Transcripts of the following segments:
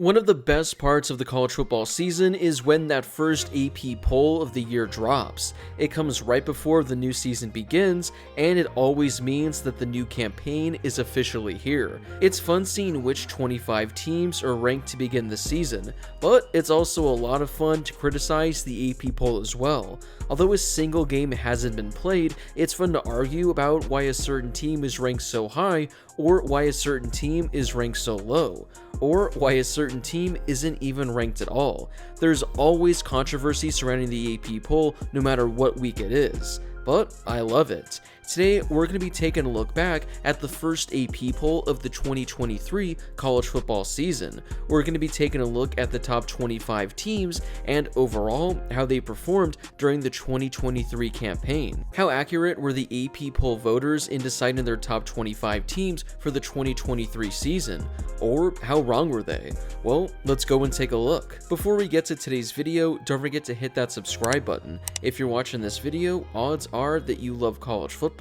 One of the best parts of the college football season is when that first AP poll of the year drops. It comes right before the new season begins, and it always means that the new campaign is officially here. It's fun seeing which 25 teams are ranked to begin the season, but it's also a lot of fun to criticize the AP poll as well. Although a single game hasn't been played, it's fun to argue about why a certain team is ranked so high, or why a certain team is ranked so low, or why a certain team isn't even ranked at all. There's always controversy surrounding the AP poll, no matter what week it is, but I love it. Today, we're going to be taking a look back at the first AP poll of the 2023 college football season. We're going to be taking a look at the top 25 teams and overall how they performed during the 2023 campaign. How accurate were the AP poll voters in deciding their top 25 teams for the 2023 season? Or how wrong were they? Well, let's go and take a look. Before we get to today's video, don't forget to hit that subscribe button. If you're watching this video, odds are that you love college football,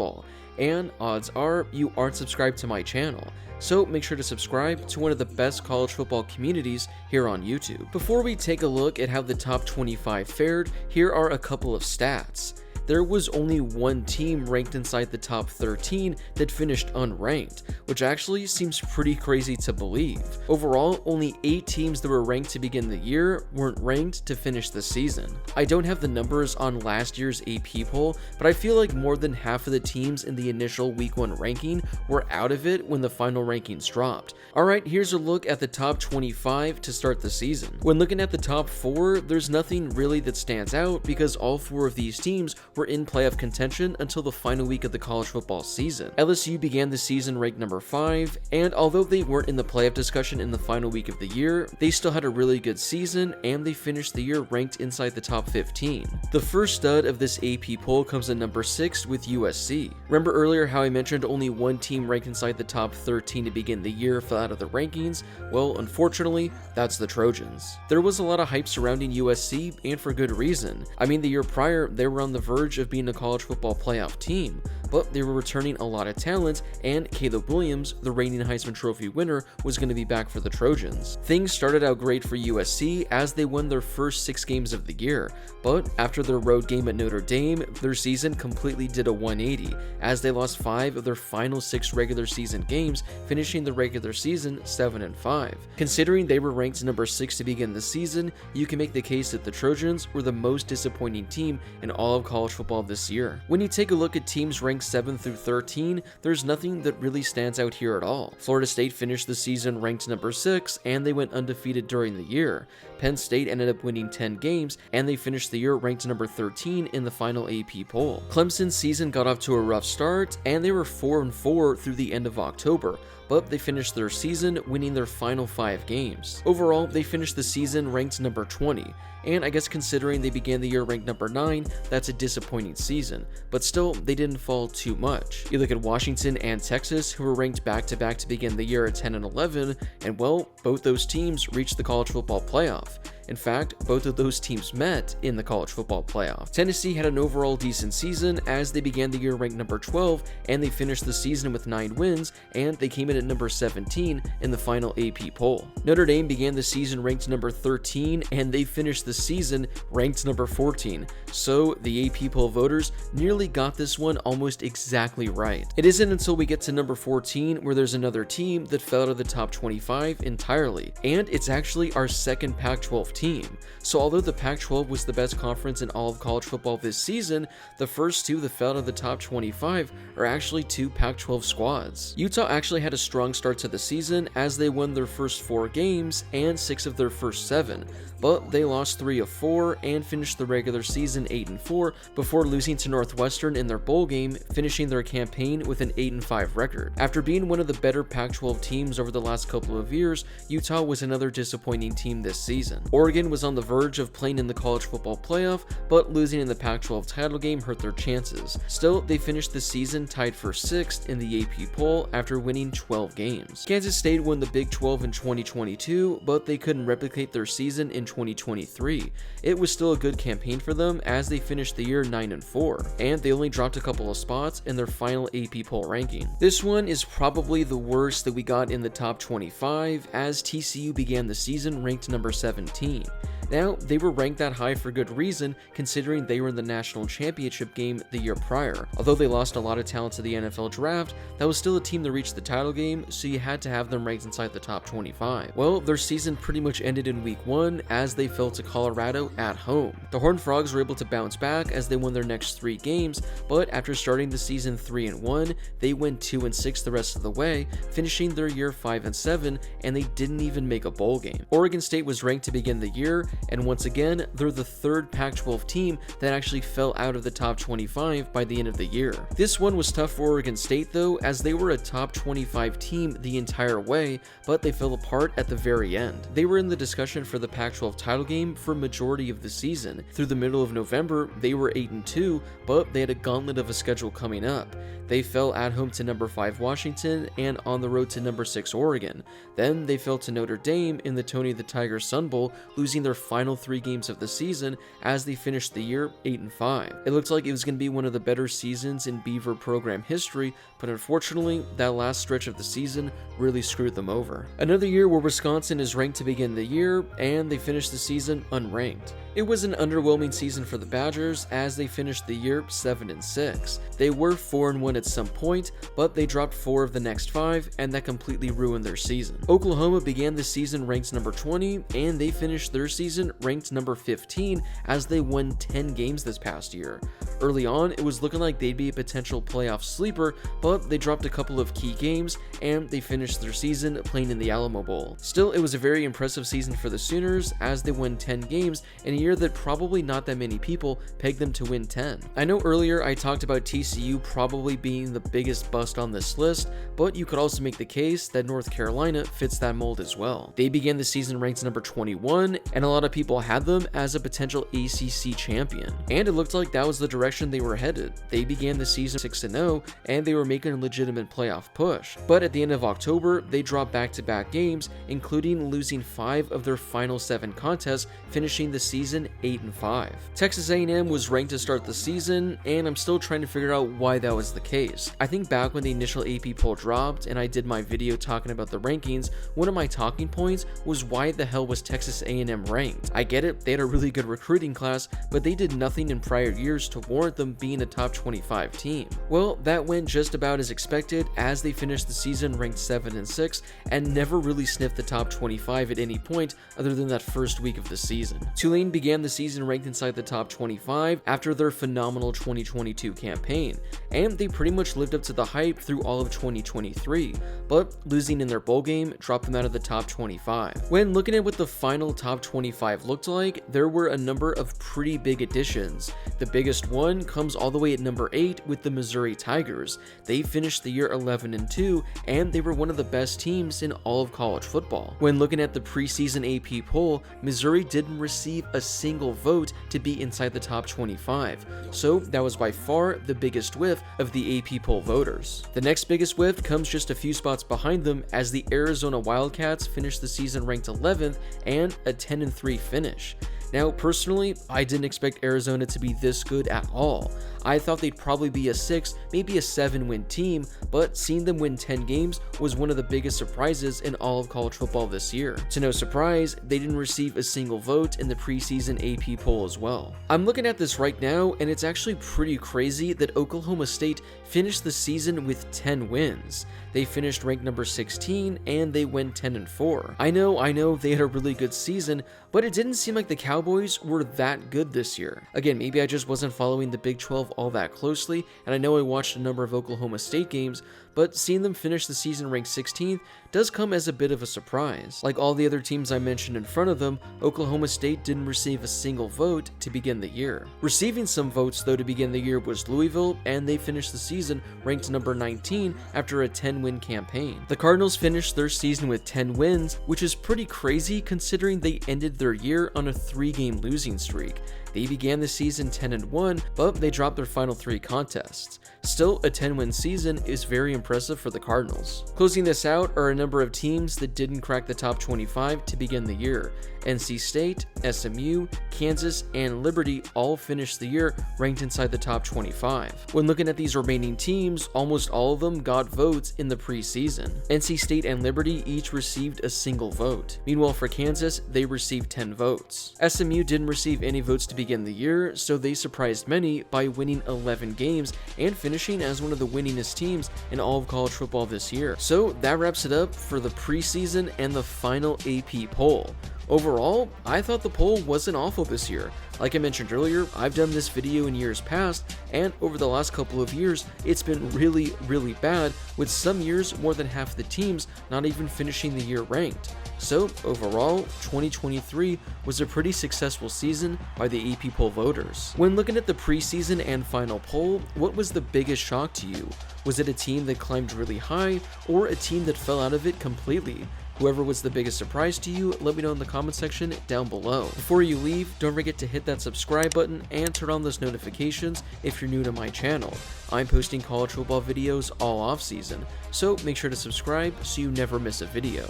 and odds are you aren't subscribed to my channel. So make sure to subscribe to one of the best college football communities here on YouTube. Before we take a look at how the top 25 fared, here are a couple of stats. There was only one team ranked inside the top 13 that finished unranked, which actually seems pretty crazy to believe. Overall, only 8 teams that were ranked to begin the year weren't ranked to finish the season. I don't have the numbers on last year's AP poll, but I feel like more than half of the teams in the initial week 1 ranking were out of it when the final rankings dropped. Alright, here's a look at the top 25 to start the season. When looking at the top 4, there's nothing really that stands out because all 4 of these teams were in playoff contention until the final week of the college football season. LSU began the season ranked number 5, and although they weren't in the playoff discussion in the final week of the year, they still had a really good season, and they finished the year ranked inside the top 15. The first stud of this AP poll comes in number 6 with USC. Remember earlier how I mentioned only one team ranked inside the top 13 to begin the year fell out of the rankings? Well, unfortunately, that's the Trojans. There was a lot of hype surrounding USC, and for good reason. I mean, the year prior, they were on the verge of being a college football playoff team, but they were returning a lot of talent, and Caleb Williams, the reigning Heisman Trophy winner, was going to be back for the Trojans. Things started out great for USC as they won their first 6 games of the year, but after their road game at Notre Dame, their season completely did a 180, as they lost 5 of their final 6 regular season games, finishing the regular season 7-5. Considering they were ranked number 6 to begin the season, you can make the case that the Trojans were the most disappointing team in all of college football this year. When you take a look at teams ranked 7 through 13, there's nothing that really stands out here at all. Florida State finished the season ranked number 6, and they went undefeated during the year. Penn State ended up winning 10 games, and they finished the year ranked number 13 in the final AP poll. Clemson's season got off to a rough start, and they were 4-4 through the end of October, but they finished their season winning their final 5 games. Overall, they finished the season ranked number 20, and I guess considering they began the year ranked number 9, that's a disappointing season, but still, they didn't fall too much. You look at Washington and Texas, who were ranked back-to-back to begin the year at 10 and 11, and well, both those teams reached the college football playoff. In fact, both of those teams met in the college football playoff. Tennessee had an overall decent season as they began the year ranked number 12, and they finished the season with 9 wins, and they came in at number 17 in the final AP poll. Notre Dame began the season ranked number 13, and they finished the season ranked number 14. So the AP poll voters nearly got this one almost exactly right. It isn't until we get to number 14 where there's another team that fell out of the top 25 entirely, and it's actually our second Pac-12 team. So although the Pac-12 was the best conference in all of college football this season, the first 2 that fell out of the top 25 are actually 2 Pac-12 squads. Utah actually had a strong start to the season as they won their first 4 games and 6 of their first 7, but they lost 3 of 4 and finished the regular season 8-4 before losing to Northwestern in their bowl game, finishing their campaign with an 8-5 record. After being one of the better Pac-12 teams over the last couple of years, Utah was another disappointing team this season. Oregon was on the verge of playing in the college football playoff, but losing in the Pac-12 title game hurt their chances. Still, they finished the season tied for 6th in the AP poll after winning 12 games. Kansas State won the Big 12 in 2022, but they couldn't replicate their season in 2023. It was still a good campaign for them as they finished the year 9-4, and they only dropped a couple of spots in their final AP poll ranking. This one is probably the worst that we got in the top 25, as TCU began the season ranked number 17. Now, they were ranked that high for good reason, considering they were in the national championship game the year prior. Although they lost a lot of talent to the NFL draft, that was still a team that reached the title game, so you had to have them ranked inside the top 25. Well, their season pretty much ended in week 1 as they fell to Colorado at home. The Horned Frogs were able to bounce back as they won their next 3 games, but after starting the season 3-1, they went 2-6 the rest of the way, finishing their year 5-7, and they didn't even make a bowl game. Oregon State was ranked to begin the year, and once again, they're the 3rd Pac-12 team that actually fell out of the top 25 by the end of the year. This one was tough for Oregon State though, as they were a top 25 team the entire way, but they fell apart at the very end. They were in the discussion for the Pac-12 title game for a majority of the season. Through the middle of November, they were 8-2, but they had a gauntlet of a schedule coming up. They fell at home to number 5 Washington and on the road to number 6 Oregon. Then they fell to Notre Dame in the Tony the Tiger Sun Bowl, losing their final 3 games of the season as they finished the year 8-5. It looked like it was going to be one of the better seasons in Beaver program history, but unfortunately, that last stretch of the season really screwed them over. Another year where Wisconsin is ranked to begin the year, and they finished the season unranked. It was an underwhelming season for the Badgers as they finished the year 7-6. They were 4-1 at some point, but they dropped 4 of the next 5, and that completely ruined their season. Oklahoma began the season ranked number 20, and they finished their season ranked number 15 as they won 10 games this past year. Early on, it was looking like they'd be a potential playoff sleeper, but they dropped a couple of key games, and they finished their season playing in the Alamo Bowl. Still, it was a very impressive season for the Sooners as they won 10 games in a year that probably not that many people pegged them to win 10. I know earlier I talked about TCU probably being the biggest bust on this list, but you could also make the case that North Carolina fits that mold as well. They began the season ranked number 21, and a lot of people had them as a potential ACC champion. And it looked like that was the direction they were headed. They began the season 6-0, and they were making a legitimate playoff push. But at the end of October, they dropped back-to-back games, including losing 5 of their final 7 contests, finishing the season 8-5. Texas A&M was ranked to start the season, and I'm still trying to figure out why that was the case. I think back when the initial AP poll dropped, and I did my video talking about the rankings, one of my talking points was why the hell was Texas A&M ranked? I get it, they had a really good recruiting class, but they did nothing in prior years to warrant them being a top 25 team. Well, that went just about as expected as they finished the season ranked 7-6 and never really sniffed the top 25 at any point other than that first week of the season. Tulane began the season ranked inside the top 25 after their phenomenal 2022 campaign, and they pretty much lived up to the hype through all of 2023, but losing in their bowl game dropped them out of the top 25. When looking at what the final top 25 looked like, there were a number of pretty big additions. The biggest one comes all the way at number 8 with the Missouri Tigers. They finished the year 11-2, and they were one of the best teams in all of college football. When looking at the preseason AP poll, Missouri didn't receive a single vote to be inside the top 25, so that was by far the biggest whiff of the AP poll voters. The next biggest whiff comes just a few spots behind them as the Arizona Wildcats finished the season ranked 11th and a 10-3 finish. Now, personally, I didn't expect Arizona to be this good at all. I thought they'd probably be a 6, maybe a 7-win team, but seeing them win 10 games was one of the biggest surprises in all of college football this year. To no surprise, they didn't receive a single vote in the preseason AP poll as well. I'm looking at this right now, and it's actually pretty crazy that Oklahoma State finished the season with 10 wins. They finished ranked number 16, and they went 10-4. I know they had a really good season, but it didn't seem like the Cowboys were that good this year. Again, maybe I just wasn't following the Big 12 all that closely, and I know I watched a number of Oklahoma State games, but seeing them finish the season ranked 16th does come as a bit of a surprise. Like all the other teams I mentioned in front of them, Oklahoma State didn't receive a single vote to begin the year. Receiving some votes though to begin the year was Louisville, and they finished the season ranked number 19 after a 10-win campaign. The Cardinals finished their season with 10 wins, which is pretty crazy considering they ended their year on a 3-game losing streak. They began the season 10-1, but they dropped their final 3 contests. Still, a 10-win season is very impressive for the Cardinals. Closing this out are a number of teams that didn't crack the top 25 to begin the year. NC State, SMU, Kansas, and Liberty all finished the year ranked inside the top 25. When looking at these remaining teams, almost all of them got votes in the preseason. NC State and Liberty each received a single vote. Meanwhile, for Kansas, they received 10 votes. SMU didn't receive any votes to begin the year, so they surprised many by winning 11 games and finishing as one of the winningest teams in all of college football this year. So that wraps it up for the preseason and the final AP poll. Overall, I thought the poll wasn't awful this year. Like I mentioned earlier, I've done this video in years past, and over the last couple of years, it's been really bad, with some years more than half the teams not even finishing the year ranked. So overall, 2023 was a pretty successful season by the AP poll voters. When looking at the preseason and final poll, what was the biggest shock to you? Was it a team that climbed really high, or a team that fell out of it completely? Whoever was the biggest surprise to you, let me know in the comment section down below. Before you leave, don't forget to hit that subscribe button and turn on those notifications if you're new to my channel. I'm posting college football videos all off season, so make sure to subscribe so you never miss a video.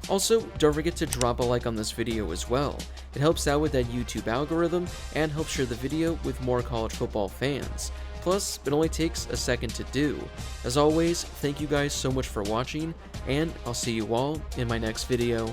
Also, don't forget to drop a like on this video as well. It helps out with that YouTube algorithm and helps share the video with more college football fans. Plus, it only takes a second to do. As always, thank you guys so much for watching, and I'll see you all in my next video.